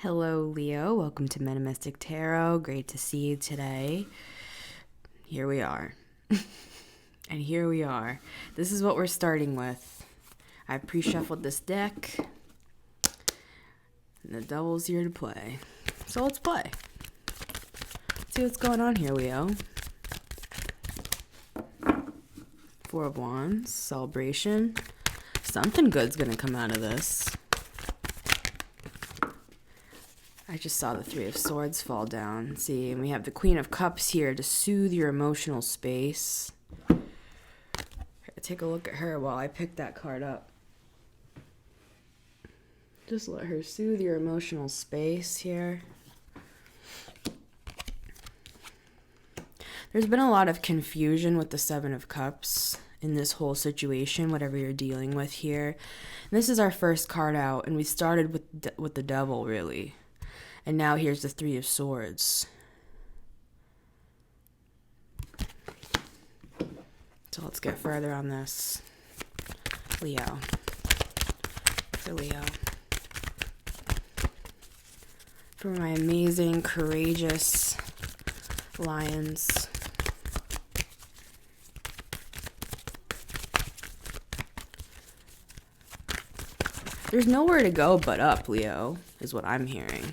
Hello, Leo. Welcome to Metamystic Tarot. Great to see you today. Here we are. And here we are. This is what we're starting with. I've pre-shuffled this deck. And the devil's here to play. So let's play. Let's see what's going on here, Leo. Four of Wands. Celebration. Something good's gonna come out of this. I just saw the Three of Swords fall down. See, and we have the Queen of Cups here to soothe your emotional space. Take a look at her while I pick that card up. Just let her soothe your emotional space here. There's been a lot of confusion with the Seven of Cups in this whole situation, whatever you're dealing with here. And this is our first card out, and we started with the Devil, really. And now here's the Three of Swords. So let's get further on this. Leo. For Leo. For my amazing, courageous lions. There's nowhere to go but up, Leo, is what I'm hearing.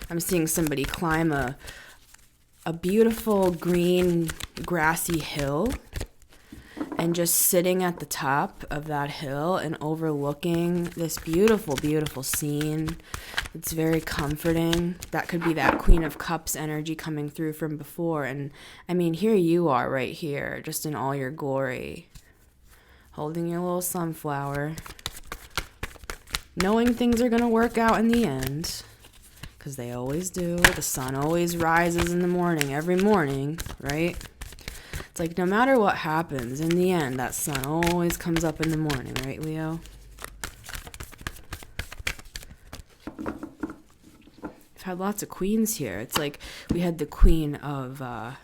I'm seeing somebody climb a beautiful green grassy hill and just sitting at the top of that hill and overlooking this beautiful, beautiful scene. It's very comforting. That could be that Queen of Cups energy coming through from before. And I mean, here you are right here, just in all your glory, holding your little sunflower, knowing things are going to work out in the end. Because they always do. The sun always rises in the morning, every morning, right? It's like no matter what happens, in the end, that sun always comes up in the morning, right, Leo? I've had lots of queens here. It's like we had the Queen of Wands,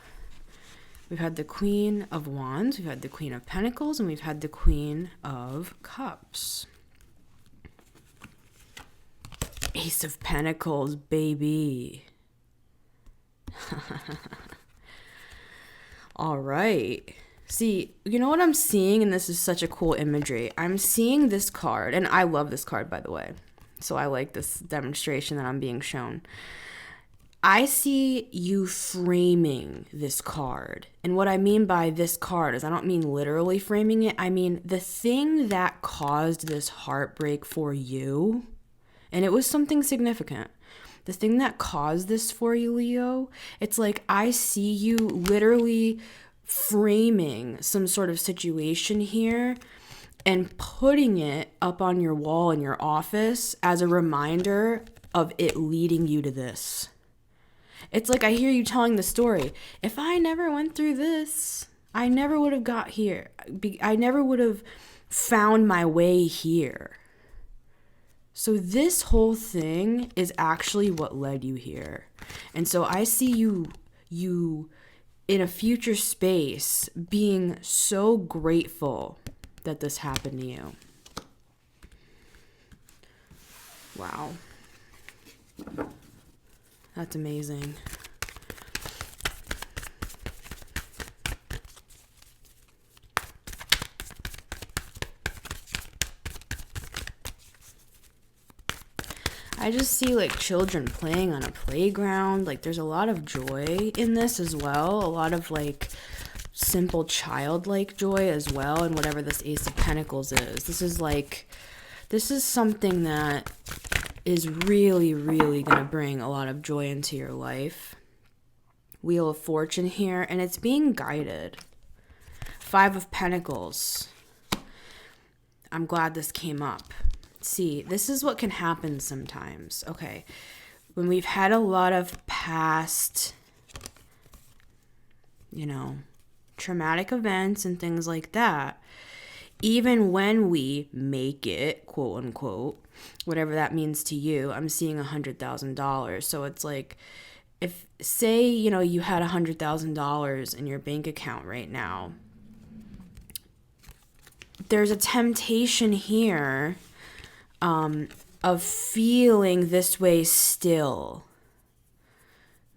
we've had the Queen of Pentacles, and we've had the Queen of Cups. Ace of Pentacles, baby. All right. See, you know what I'm seeing, and this is such a cool imagery. I'm seeing this card, and I love this card, by the way. So I like this demonstration that I'm being shown. I see you framing this card. And what I mean by this card is I don't mean literally framing it. I mean the thing that caused this heartbreak for you. And it was something significant. The thing that caused this for you, Leo, it's like I see you literally framing some sort of situation here and putting it up on your wall in your office as a reminder of it leading you to this. It's like I hear you telling the story. If I never went through this, I never would have got here. I never would have found my way here. So this whole thing is actually what led you here. And so I see you in a future space being so grateful that this happened to you. Wow. That's amazing. I just see like children playing on a playground. Like there's a lot of joy in this as well. A lot of like simple childlike joy as well in whatever this Ace of Pentacles is. This is something that is really, really going to bring a lot of joy into your life. Wheel of Fortune here, and it's being guided. Five of Pentacles. I'm glad this came up. See, this is what can happen sometimes. Okay, when we've had a lot of past, traumatic events and things like that, even when we make it, quote unquote, whatever that means to you, I'm seeing $100,000. So it's like, if, say, you had $100,000 in your bank account right now, there's a temptation here of feeling this way still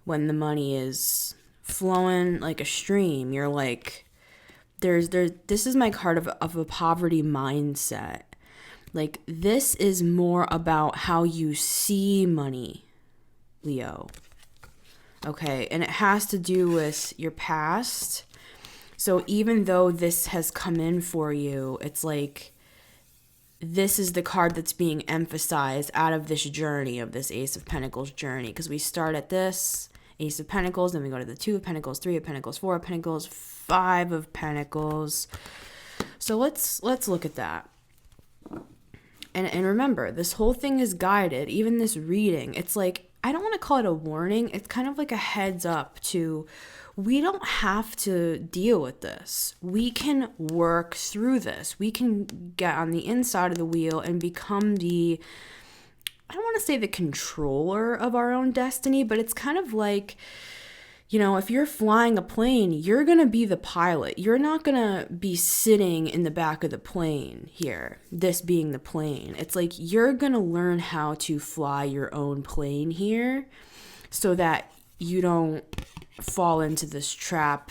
when the money is flowing like a stream. You're like, this is my card of a poverty mindset. Like, this is more about how you see money, Leo. Okay, and it has to do with your past. So even though this has come in for you, it's like, this is the card that's being emphasized out of this journey, of this Ace of Pentacles journey. Because we start at this Ace of Pentacles, then we go to the 2 of Pentacles, 3 of Pentacles, 4 of Pentacles, 5 of Pentacles. So let's look at that. And remember, this whole thing is guided. Even this reading, it's like, I don't want to call it a warning. It's kind of like a heads up to, we don't have to deal with this. We can work through this. We can get on the inside of the wheel and become the, I don't want to say the controller of our own destiny, but it's kind of like, you know, if you're flying a plane, you're going to be the pilot. You're not going to be sitting in the back of the plane here, this being the plane. It's like you're going to learn how to fly your own plane here so that you don't fall into this trap.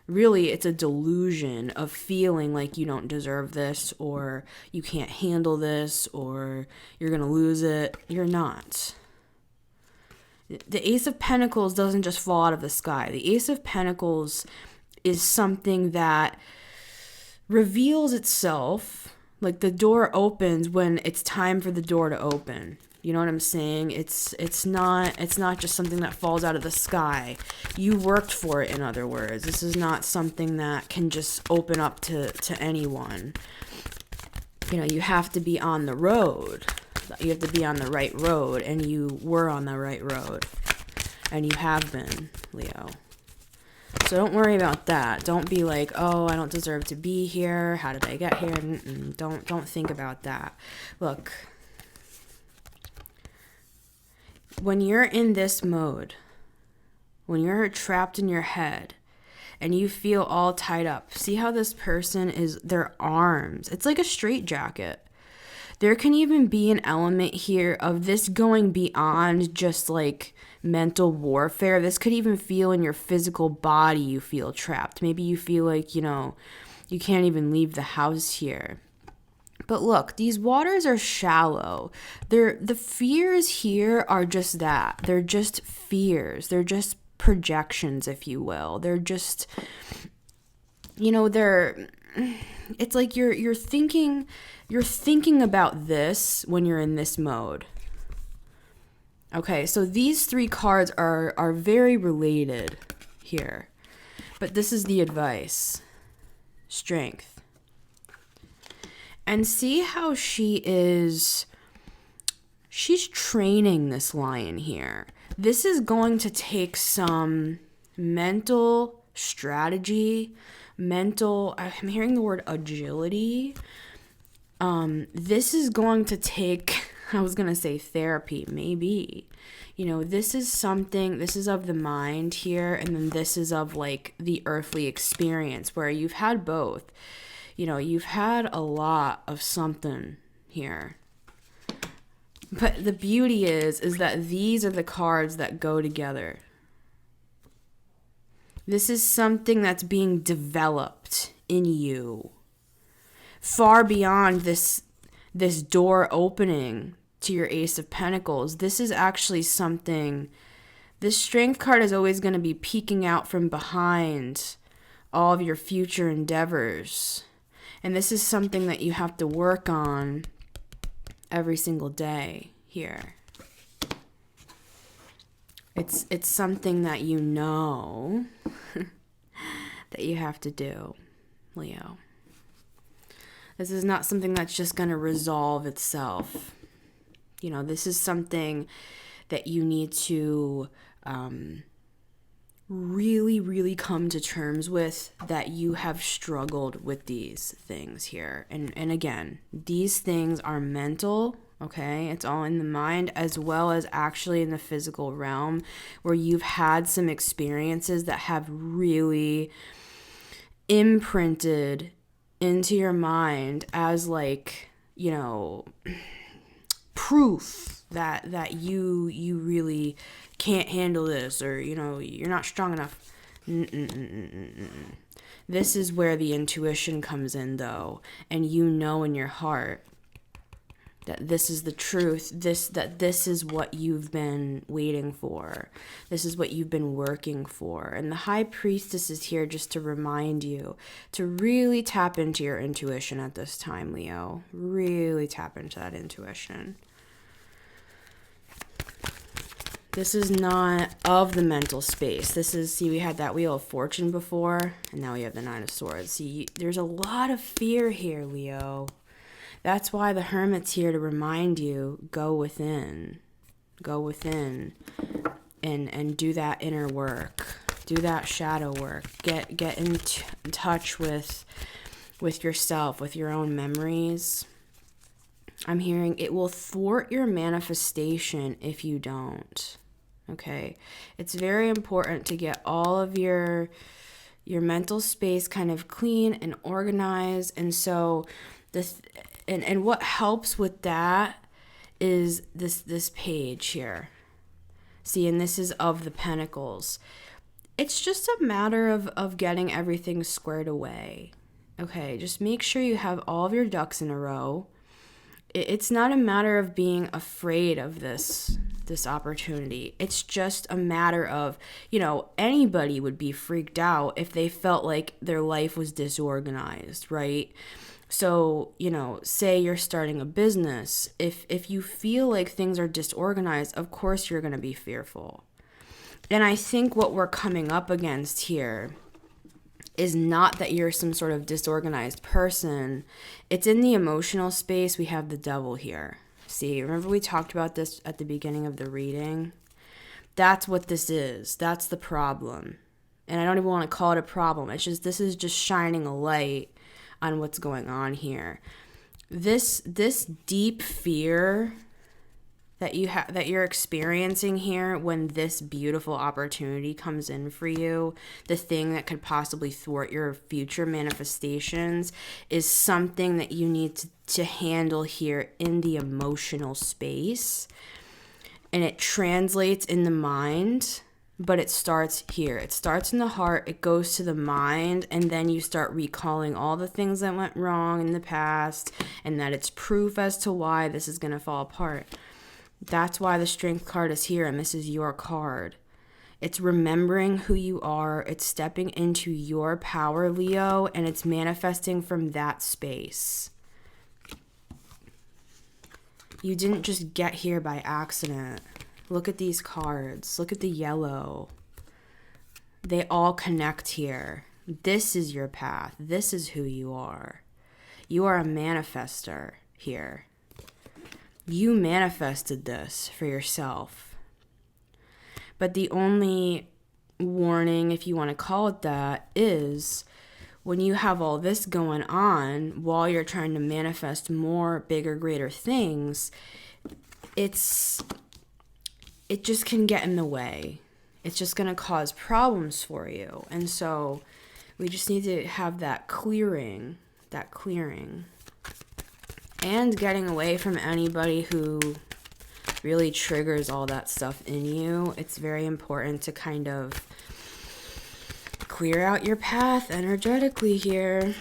Really, it's a delusion of feeling like you don't deserve this, or you can't handle this, or you're going to lose it. You're not. The Ace of Pentacles doesn't just fall out of the sky. The Ace of Pentacles is something that reveals itself, like the door opens when it's time for the door to open. You know what I'm saying? It's not just something that falls out of the sky. You worked for it, in other words. This is not something that can just open up to anyone. You know, you have to be on the road. You have to be on the right road, and you were on the right road, and you have been, Leo. So don't worry about that. Don't be like, oh, I don't deserve to be here. How did I get here? Don't think about that. Look, when you're in this mode, when you're trapped in your head, and you feel all tied up, see how this person is, their arms, it's like a straitjacket. There can even be an element here of this going beyond just like mental warfare. This could even feel in your physical body. You feel trapped. Maybe you feel like, you know, you can't even leave the house here. But look, these waters are shallow. The fears here are just that. They're just fears. They're just projections, if you will. They're just, you know, it's like you're thinking about this when you're in this mode. Okay, so these 3 cards are very related here. But this is the advice. Strength. And see how she's training this lion here. This is going to take some mental strategy, I'm hearing the word agility. This is going to take, I was going to say therapy, maybe. You know, this is of the mind here, and then this is of like the earthly experience where you've had both. You know, you've had a lot of something here. But the beauty is that these are the cards that go together. This is something that's being developed in you. Far beyond this door opening to your Ace of Pentacles. This is actually something, this Strength card is always going to be peeking out from behind all of your future endeavors. And this is something that you have to work on every single day here. It's something that you know that you have to do, Leo. This is not something that's just going to resolve itself. You know, this is something that you need to really, really come to terms with, that you have struggled with these things here. And again, these things are mental, okay? It's all in the mind as well as actually in the physical realm, where you've had some experiences that have really imprinted into your mind as like, you know, proof that you really can't handle this, or you're not strong enough. This is where the intuition comes in, though, and in your heart that this is the truth, that this is what you've been waiting for. This is what you've been working for. And the High Priestess is here just to remind you to really tap into your intuition at this time, Leo. Really tap into that intuition. This is not of the mental space. This is, see, we had that Wheel of Fortune before, and now we have the Nine of Swords. See, there's a lot of fear here, Leo. That's why the Hermit's here to remind you, go within. Go within and do that inner work. Do that shadow work. Get in touch with yourself, with your own memories. I'm hearing it will thwart your manifestation if you don't. Okay? It's very important to get all of your mental space kind of clean and organized. And so and what helps with that is this page here. See, and this is of the Pentacles. It's just a matter of getting everything squared away. Okay, just make sure you have all of your ducks in a row. It's not a matter of being afraid of this opportunity. It's just a matter of, anybody would be freaked out if they felt like their life was disorganized, right? So, say you're starting a business. If you feel like things are disorganized, of course you're going to be fearful. And I think what we're coming up against here is not that you're some sort of disorganized person. It's in the emotional space. We have the Devil here. See, remember we talked about this at the beginning of the reading? That's what this is. That's the problem. And I don't even want to call it a problem. It's just, this is just shining a light on what's going on here. This deep fear that you're experiencing here when this beautiful opportunity comes in for you, the thing that could possibly thwart your future manifestations, is something that you need to handle here in the emotional space. And it translates in the mind, but it starts here. It starts in the heart, it goes to the mind, and then you start recalling all the things that went wrong in the past, and that it's proof as to why this is going to fall apart. That's why the Strength card is here, and this is your card. It's remembering who you are. It's stepping into your power, Leo, and it's manifesting from that space. You didn't just get here by accident. Look at these cards. Look at the yellow. They all connect here. This is your path. This is who you are. You are a manifester here. You manifested this for yourself. But the only warning, if you want to call it that, is when you have all this going on while you're trying to manifest more, bigger, greater things, it just can get in the way. It's just going to cause problems for you. And so we just need to have that clearing. And getting away from anybody who really triggers all that stuff in you. It's very important to kind of clear out your path energetically here.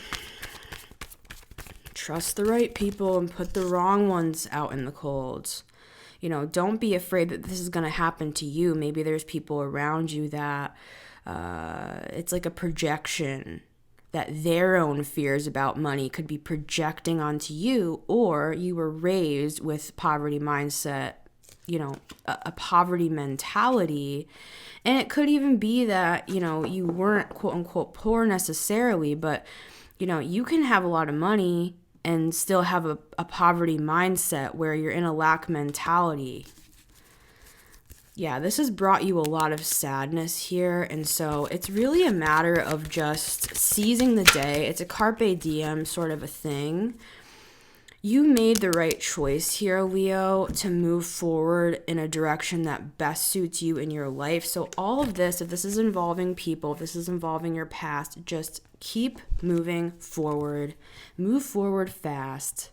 Trust the right people and put the wrong ones out in the cold. Don't be afraid that this is going to happen to you. Maybe there's people around you that it's like a projection, that their own fears about money could be projecting onto you, or you were raised with poverty mindset, a poverty mentality. And it could even be that, you weren't quote unquote poor necessarily, but, you can have a lot of money and still have a poverty mindset where you're in a lack mentality. Yeah, this has brought you a lot of sadness here, and so it's really a matter of just seizing the day. It's a carpe diem sort of a thing. You made the right choice here, Leo, to move forward in a direction that best suits you in your life. So all of this, if this is involving people, if this is involving your past, just keep moving forward. Move forward fast.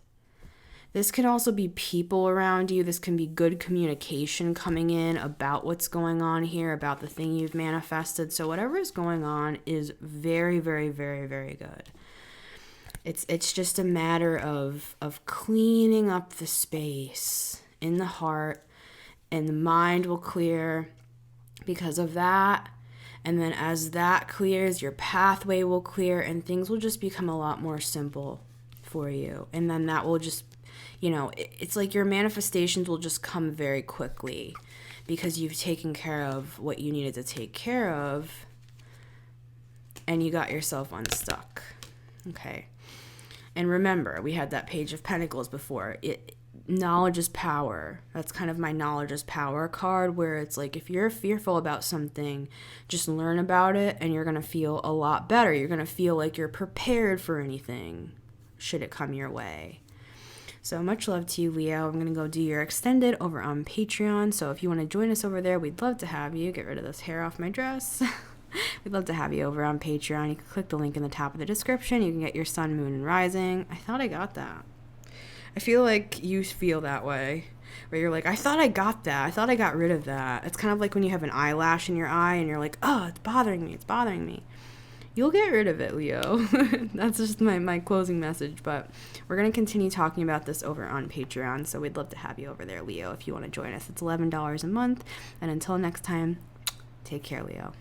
This can also be people around you. This can be good communication coming in about what's going on here, about the thing you've manifested. So whatever is going on is very, very, very, very good. It's just a matter of cleaning up the space in the heart, and the mind will clear because of that. And then as that clears, your pathway will clear, and things will just become a lot more simple for you. And then that will just, it's like your manifestations will just come very quickly because you've taken care of what you needed to take care of and you got yourself unstuck. Okay. And remember, we had that Page of Pentacles before. Knowledge is power. That's kind of my knowledge is power card, where it's like if you're fearful about something, just learn about it and you're going to feel a lot better. You're going to feel like you're prepared for anything should it come your way. So much love to you, Leo. I'm going to go do your extended over on Patreon. So if you want to join us over there, we'd love to have you. Get rid of this hair off my dress. We'd love to have you over on Patreon. You can click the link in the top of the description. You can get your sun, moon, and rising. I thought I got that. I feel like you feel that way, where you're like, I thought I got that. I thought I got rid of that. It's kind of like when you have an eyelash in your eye and you're like, oh, it's bothering me. It's bothering me. You'll get rid of it, Leo. That's just my closing message. But we're going to continue talking about this over on Patreon. So we'd love to have you over there, Leo, if you want to join us. It's $11 a month. And until next time, take care, Leo.